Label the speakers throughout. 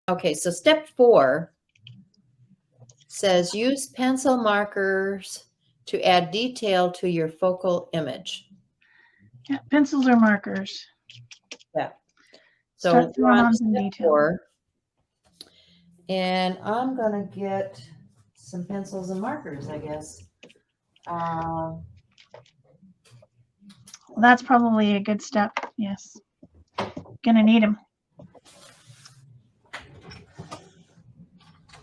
Speaker 1: Okay, so step 4 says use pencil markers to add detail to your focal image.
Speaker 2: Yeah, pencils or markers.
Speaker 1: Yeah. So
Speaker 2: Start
Speaker 1: we're
Speaker 2: throwing
Speaker 1: on
Speaker 2: on some
Speaker 1: step
Speaker 2: detail.
Speaker 1: 4. And I'm going to get some pencils and markers, I guess.
Speaker 2: Well, that's probably a good step. Yes. Gonna need them.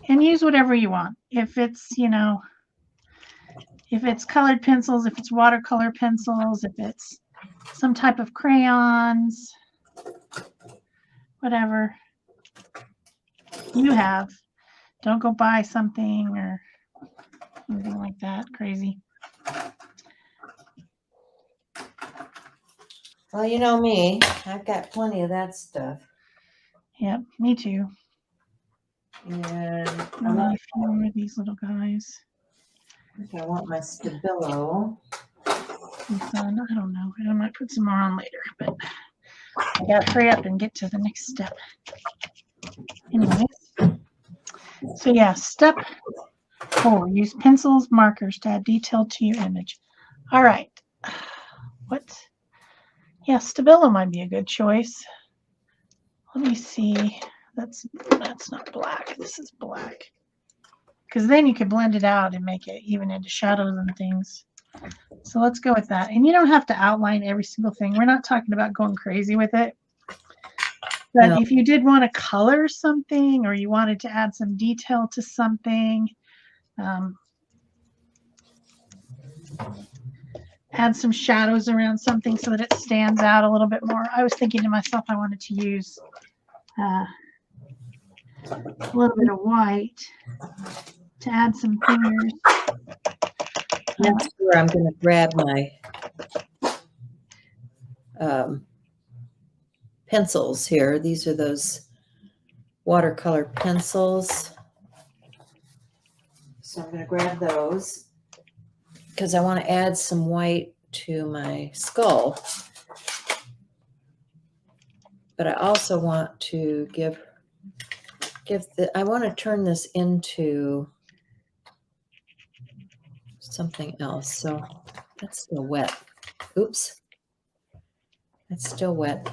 Speaker 2: And use whatever you want. If it's, you know, if it's colored pencils, if it's watercolor pencils, if it's some type of crayons, whatever you have. Don't go buy something or anything like that crazy.
Speaker 1: Well, you know me, I've got plenty of that stuff.
Speaker 2: Yep, me too.
Speaker 1: And
Speaker 2: And then a few more of these little guys.
Speaker 1: I want my Stabilo.
Speaker 2: Fun. I don't know. I might put some more on later, but I gotta hurry up and get to the next step. Anyways, so yeah, step 4, use pencils, markers to add detail to your image. All right. What? Yeah, Stabilo might be a good choice. Let me see. That's not black. This is black. Because then you could blend it out and make it even into shadows and things. So let's go with that. And you don't have to outline every single thing. We're not talking about going crazy with it. But
Speaker 1: No.
Speaker 2: if you did want to color something or you wanted to add some detail to something, add some shadows around something so that it stands out a little bit more. I was thinking to myself I wanted to use a little bit of white to add some fingers.
Speaker 1: That's where I'm going to grab my pencils here. These are those watercolor pencils. So I'm going to grab those because I want to add some white to my skull. But I also want to I want to turn this into something else. So that's still wet. Oops. That's still wet.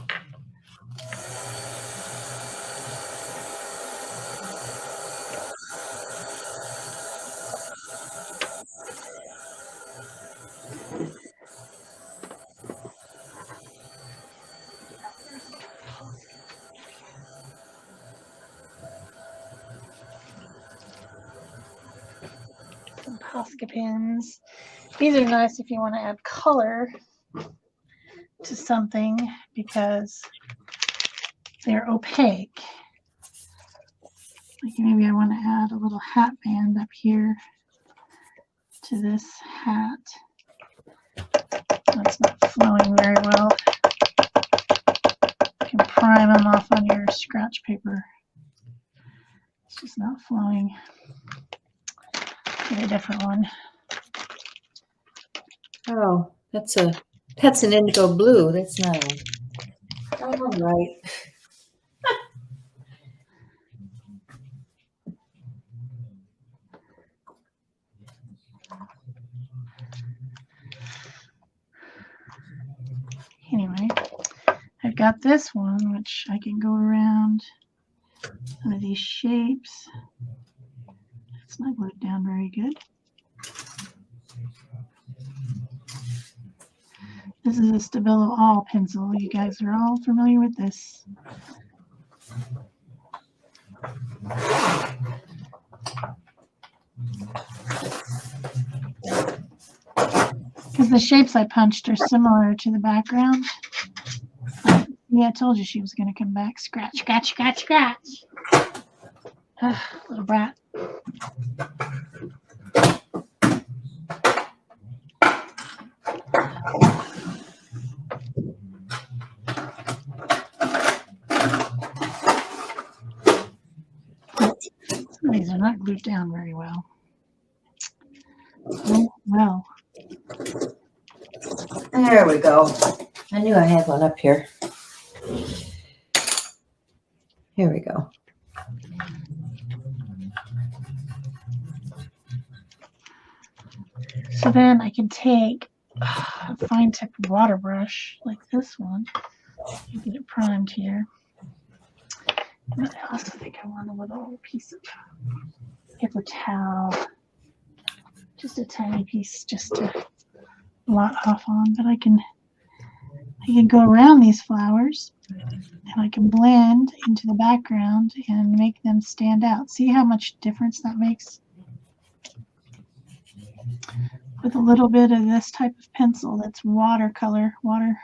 Speaker 2: Some Posca pins. These are nice if you want to add color to something because they're opaque. Like maybe I want to add a little hat band up here to this hat. That's not flowing very well. You can prime them off on your scratch paper. It's just not flowing. Get a different one.
Speaker 1: Oh, that's an indigo blue. That's not a. All right.
Speaker 2: Anyway, I've got this one, which I can go around some of these shapes. It's not glued down very good. This is a Stabilo All pencil. You guys are all familiar with this. Because the shapes I punched are similar to the background. Yeah, I told you she was going to come back. Scratch, scratch, scratch, scratch. Little brat. Some of these are not glued down very well. Oh, well.
Speaker 1: There we go. I knew I had one up here. Here we go.
Speaker 2: So then I can take a fine tip water brush like this one and get it primed here. And I also think I want a little piece of paper towel, just a tiny piece, just to blot off on. But I can go around these flowers, and I can blend into the background and make them stand out. See how much difference that makes? With a little bit of this type of pencil that's watercolor, water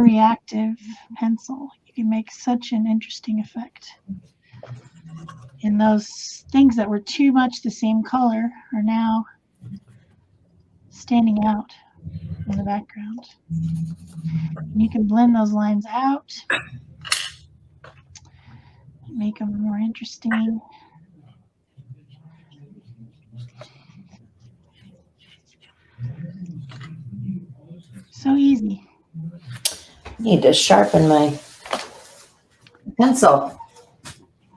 Speaker 2: reactive pencil, you can make such an interesting effect. And those things that were too much the same color are now standing out in the background. And you can blend those lines out, make them more interesting. So easy.
Speaker 1: Need to sharpen my pencil.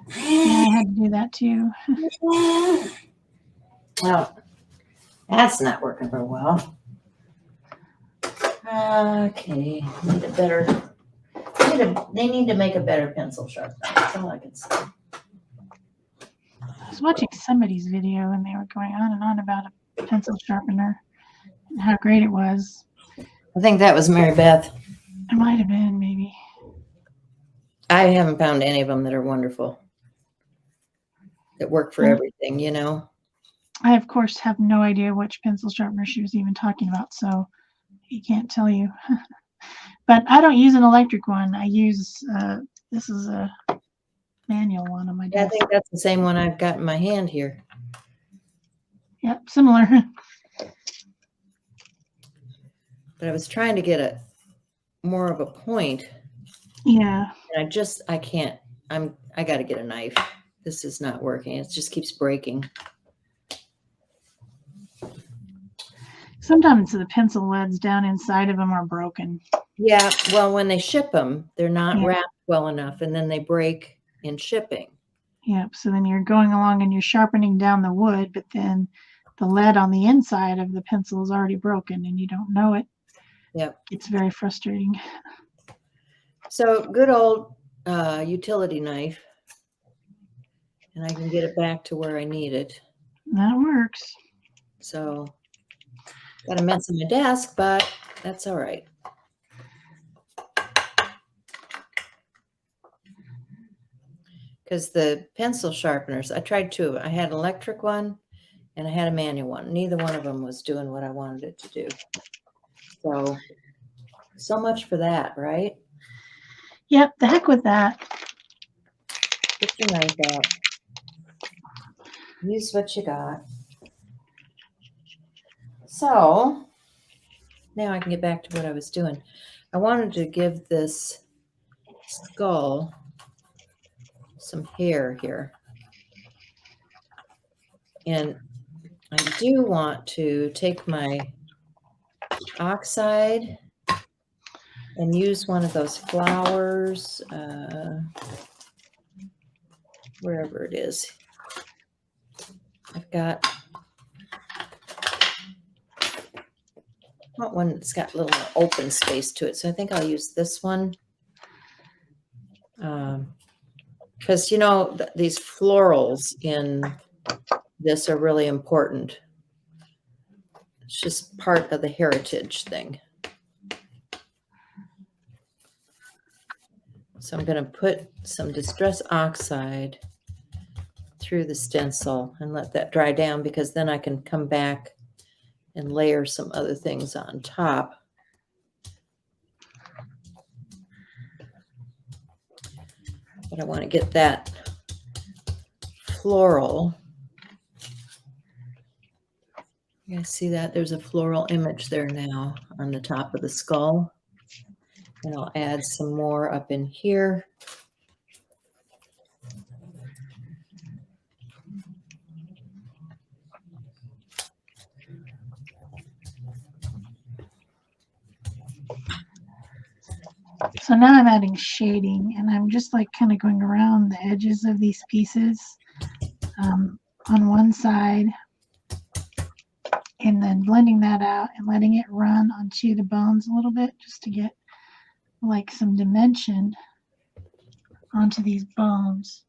Speaker 2: Yeah, I had to do that too.
Speaker 1: Well, that's not working very well. Okay, need a better. They need to make a better pencil sharpener. That's all I can say.
Speaker 2: I was watching somebody's video and they were going on and on about a pencil sharpener and how great it was.
Speaker 1: I think that was Mary Beth.
Speaker 2: It might have been, maybe.
Speaker 1: I haven't found any of them that are wonderful, that work for everything, you know.
Speaker 2: I, of course, have no idea which pencil sharpener she was even talking about, so I can't tell you. But I don't use an electric one. I use, this is a manual one on my
Speaker 1: Yeah, I
Speaker 2: desk.
Speaker 1: think that's the same one I've got in my hand here.
Speaker 2: Yep, similar.
Speaker 1: But I was trying to get a more of a point.
Speaker 2: Yeah.
Speaker 1: And I can't. I got to get a knife. This is not working. It just keeps breaking.
Speaker 2: Sometimes the pencil leads down inside of them are broken.
Speaker 1: Yeah, well, when they ship them, they're not
Speaker 2: Yeah.
Speaker 1: wrapped well enough, and then they break in shipping.
Speaker 2: Yep. So then you're going along and you're sharpening down the wood, but then the lead on the inside of the pencil is already broken and you don't know it.
Speaker 1: Yep.
Speaker 2: It's very frustrating.
Speaker 1: So good old utility knife, and I can get it back to where I need it.
Speaker 2: That works.
Speaker 1: So got a mess on my desk, but that's all right. Because the pencil sharpeners, I tried two. I had an electric one and I had a manual one. Neither one of them was doing what I wanted it to do. So much for that, right?
Speaker 2: Yep, the heck with that.
Speaker 1: Get your knife out. Use what you got. So now I can get back to what I was doing. I wanted to give this skull some hair here. And I do want to take my oxide and use one of those flowers, wherever it is. I've got one that's got a little more open space to it. So I think I'll use this one. Because, you know, these florals in this are really important. It's just part of the heritage thing. So I'm going to put some Distress Oxide through the stencil and let that dry down, because then I can come back and layer some other things on top. But I want to get that floral. You guys see that? There's a floral image there now on the top of the skull. And I'll add some more up in here.
Speaker 2: So now I'm adding shading, and I'm just like kind of going around the edges of these pieces on one side and then blending that out and letting it run onto the bones a little bit just to get like some dimension onto these bones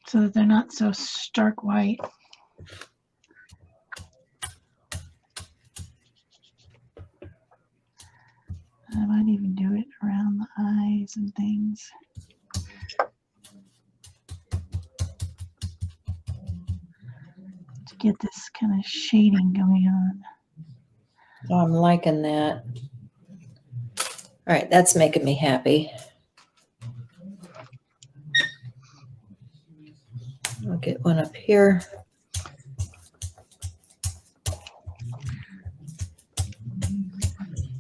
Speaker 2: so that they're not so stark white. I might even do it around the eyes and things. To get this kind of shading going on.
Speaker 1: Oh, I'm liking that. All right, that's making me happy. I'll get one up here.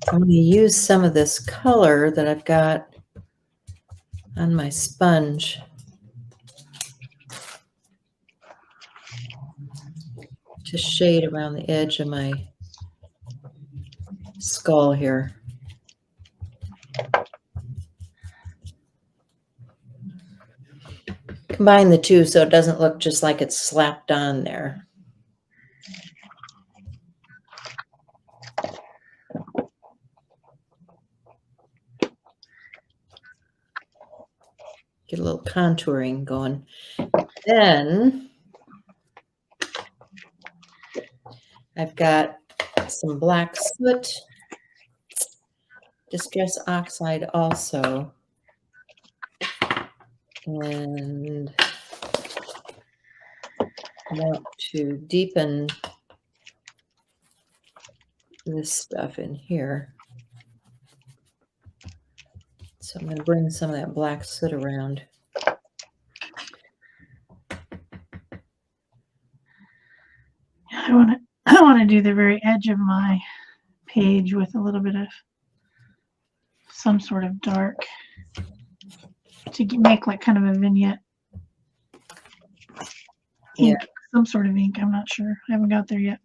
Speaker 1: I'm going to use some of this color that I've got on my sponge to shade around the edge of my skull here. Combine the two so it doesn't look just like it's slapped on there. Get a little contouring going. Then I've got some black soot, distress oxide also. And I want to deepen this stuff in here. So I'm going to bring some of that black soot around.
Speaker 2: I want to do the very edge of my page with a little bit of some sort of dark to make like kind of a vignette. Ink,
Speaker 1: Yeah.
Speaker 2: some sort of ink. I'm not sure. I haven't got there yet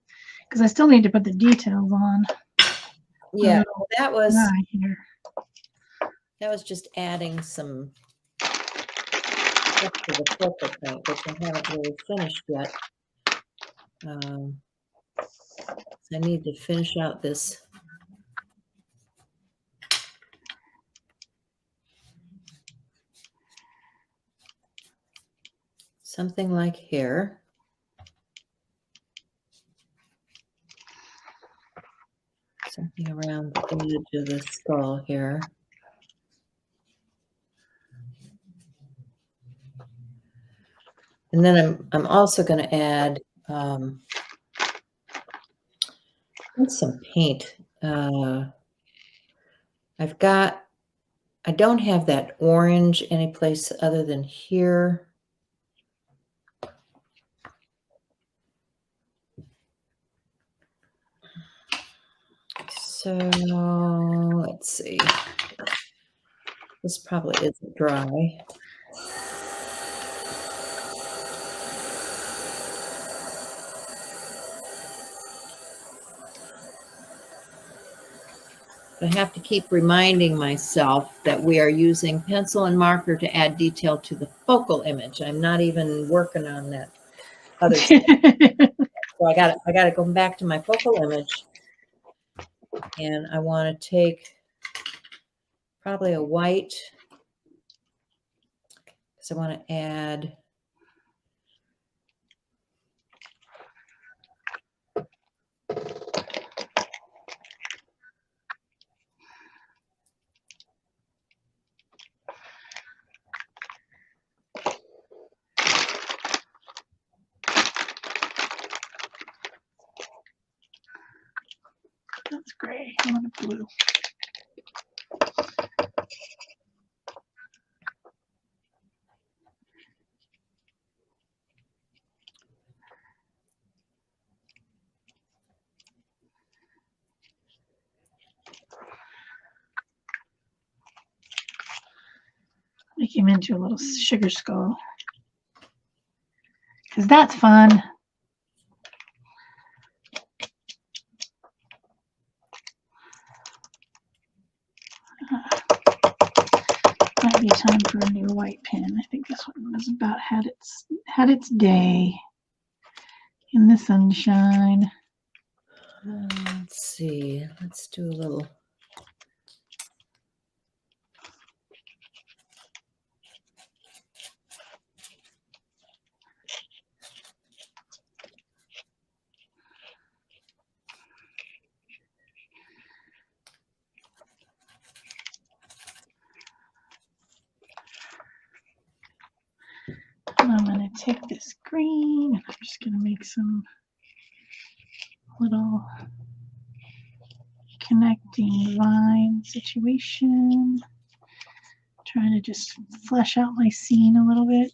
Speaker 2: because I still need to put the details on.
Speaker 1: Yeah, that was
Speaker 2: here.
Speaker 1: That was just adding some stuff to the focal paint, which I haven't really finished yet. So I need to finish out this. Something like here. Something around the edge of the skull here. And then I'm also going to add some paint. I don't have that orange anyplace other than here. So let's see. This probably isn't dry. I have to keep reminding myself that we are using pencil and marker to add detail to the focal image. I'm not even working on that other stuff. So I got to go back to my focal image, and I want to take probably a white because I want to add
Speaker 2: That's gray. I want a blue. Make him into a little sugar skull. Because that's fun. Might be time for a new white pen. I think this one has about had its day. the sunshine.
Speaker 1: Let's see. Let's do a little.
Speaker 2: I'm going to take this green and I'm just going to make some little connecting line situation. Trying to just flesh out my scene a little bit.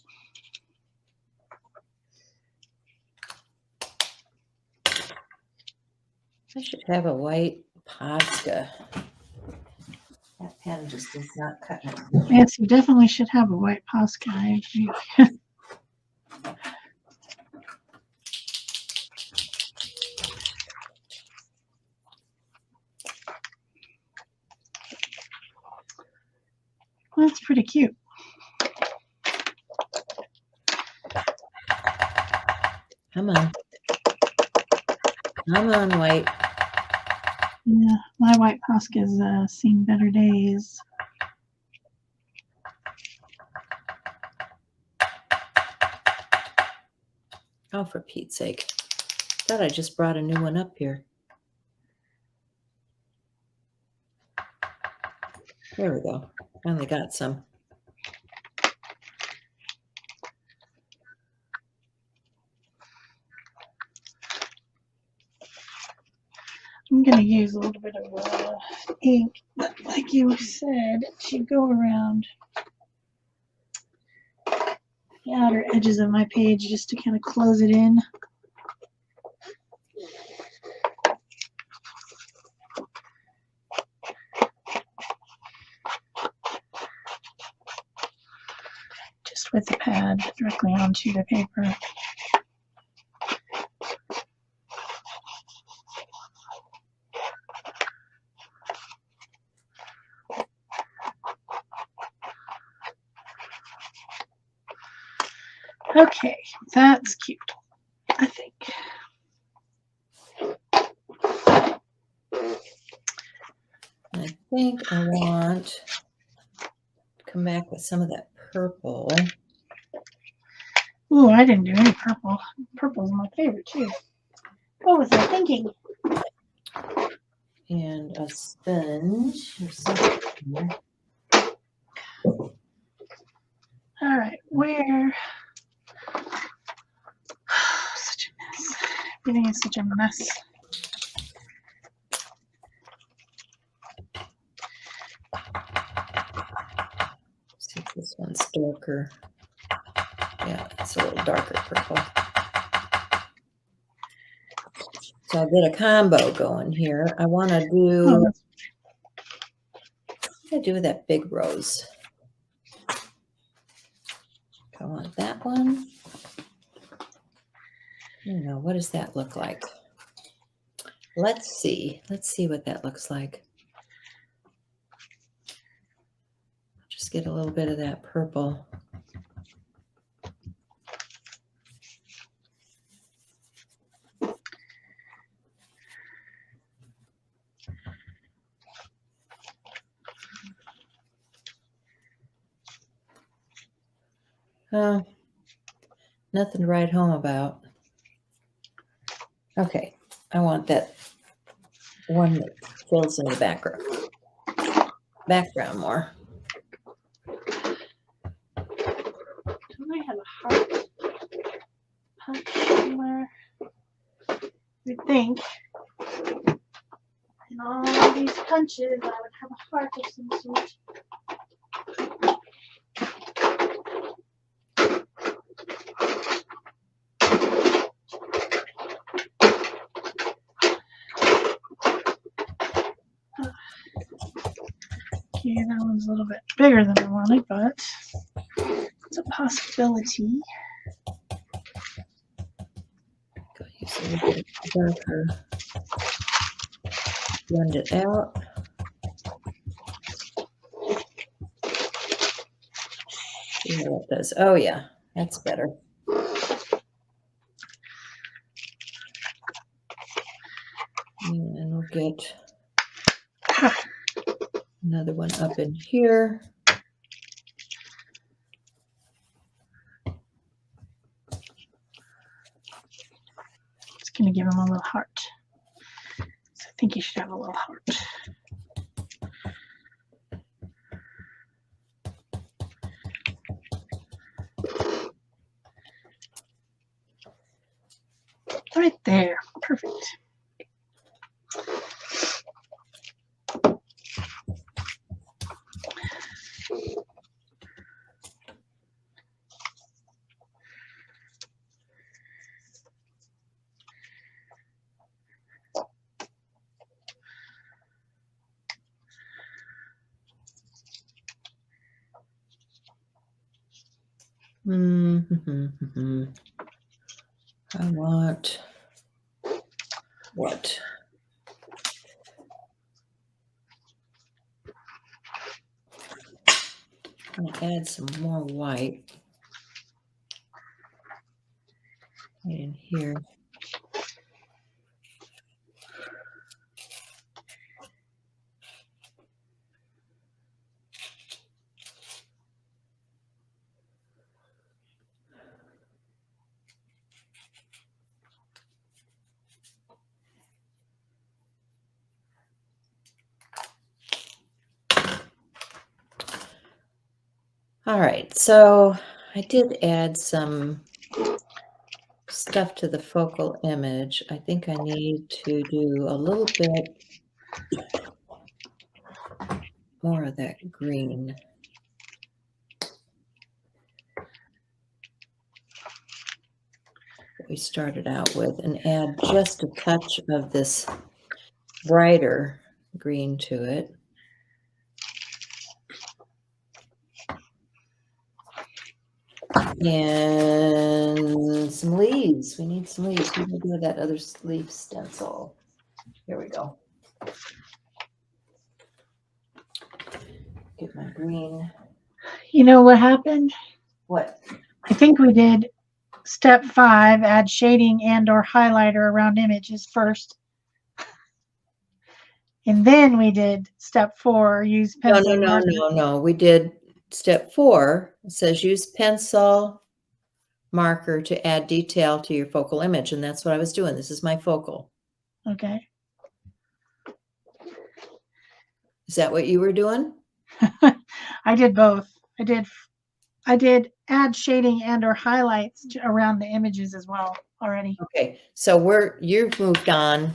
Speaker 1: I should have a white Posca. That pen just is not cutting it.
Speaker 2: Yes, you definitely should have a white Posca. I agree. That's pretty cute.
Speaker 1: Come on. Come on, white.
Speaker 2: Yeah, my white Posca's seen better days.
Speaker 1: Oh, for Pete's sake. Thought I just brought a new one up here. There we go. Finally got some.
Speaker 2: I'm going to use a little bit of ink, but like you said, it should go around the outer edges of my page just to kind of close it in. Just with the pad directly onto the paper. Okay, that's cute, I think.
Speaker 1: I think I want to come back with some of that purple.
Speaker 2: Ooh, I didn't do any purple. Purple's my favorite too. What was I thinking?
Speaker 1: And a sponge or something here.
Speaker 2: All right, where? Such a mess. Everything is such a mess.
Speaker 1: See if this one's darker. Yeah, it's a little darker purple. So I did a combo going here. I want to do,
Speaker 2: Oh,
Speaker 1: what do I do with that big rose? I want that one. I don't know. What does that look like? Let's see. Let's see what that looks like. Just get a little bit of that purple. Nothing to write home about. Okay, I want that one that fills in the background more.
Speaker 2: don't I have a heart punch somewhere? You'd think in all these punches I would have a heart of some sort. Okay, that one's a little bit bigger than I wanted, but it's a possibility.
Speaker 1: Go use a little bit darker. Blend it out. See how that does. Oh yeah, that's better. And we'll get another one up in here.
Speaker 2: Just going to give him a little heart. So I think he should have a little heart. Right there. Perfect.
Speaker 1: I want what? I'll add some more white in here. All right, so I did add some stuff to the focal image. I think I need to do a little bit more of that green. That we started out with, and add just a touch of this brighter green to it. And some leaves. We need some leaves. We will do that other leaf stencil. Here we go. Get my green.
Speaker 2: You know what happened?
Speaker 1: What?
Speaker 2: I think we did step 5, add shading and or highlighter around images first. And then we did step 4, use pencil.
Speaker 1: No. We did step 4. It says use pencil marker to add detail to your focal image. And that's what I was doing. This is my focal.
Speaker 2: Okay.
Speaker 1: Is that what you were doing?
Speaker 2: I did both. I did add shading and or highlights around the images as well already.
Speaker 1: Okay. So you've moved on